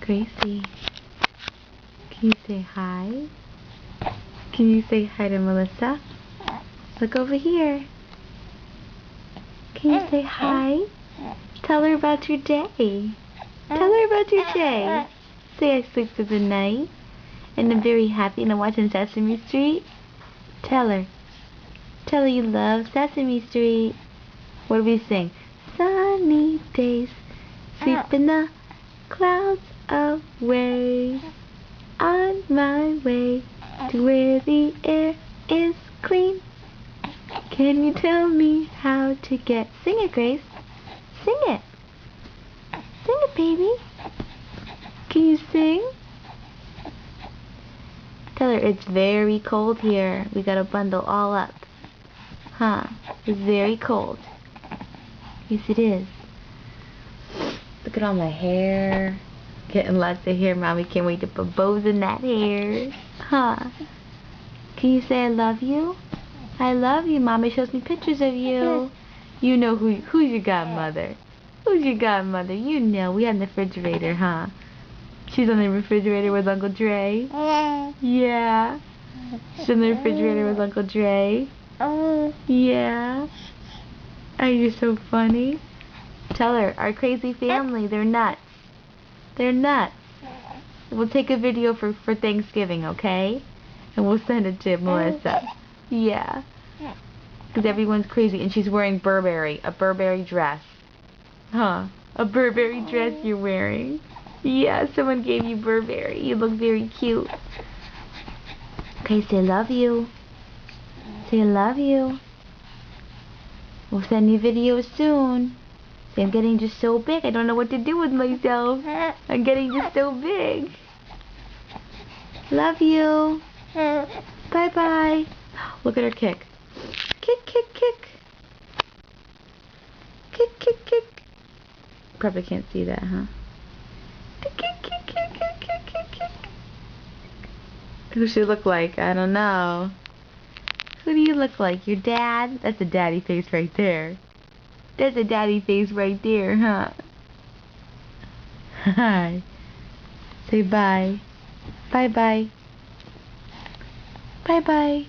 Gracie, can you say hi? Can you say hi to Melissa? Look over here. Can you say hi? Tell her about your day. Tell her about your day. Say I sleep through the night and I'm very happy and I'm watching Sesame Street. Tell her. Tell her you love Sesame Street. What do we sing? Sunny days, sleep in the clouds away. On my way to where the air is clean. Can you tell me how to get... Sing it, Grace. Sing it. Sing it, baby. Can you sing? Tell her it's very cold here. We gotta bundle all up. Huh? It's very cold. Yes, it is. Look at all my hair. Getting lots of hair, Mommy. Can't wait to put bows in that hair. Huh? Can you say I love you? I love you. Mommy shows me pictures of you. You know who's your godmother. Who's your godmother? You know. We had the refrigerator, huh? She's on the refrigerator with Uncle Dre. Yeah. She's on the refrigerator with Uncle Dre. Yeah. Are you so funny? Tell her, our crazy family, they're nuts. They're nuts. We'll take a video for Thanksgiving, okay? And we'll send it to Melissa. Yeah. Because everyone's crazy. And she's wearing Burberry. A Burberry dress. Huh? A Burberry dress you're wearing. Yeah, someone gave you Burberry. You look very cute. Okay, say love you. Say love you. We'll send you videos soon. Say I'm getting just so big. I don't know what to do with myself. I'm getting just so big. Love you. Bye-bye. Look at her kick. Kick, kick, kick. Kick, kick, kick. Probably can't see that, huh? Kick, kick, kick, kick, kick, kick, kick, kick. Who does she look like? I don't know. Who do you look like? Your dad? That's a daddy face right there. That's a daddy face right there, huh? Hi. Say bye. Bye-bye. Bye-bye.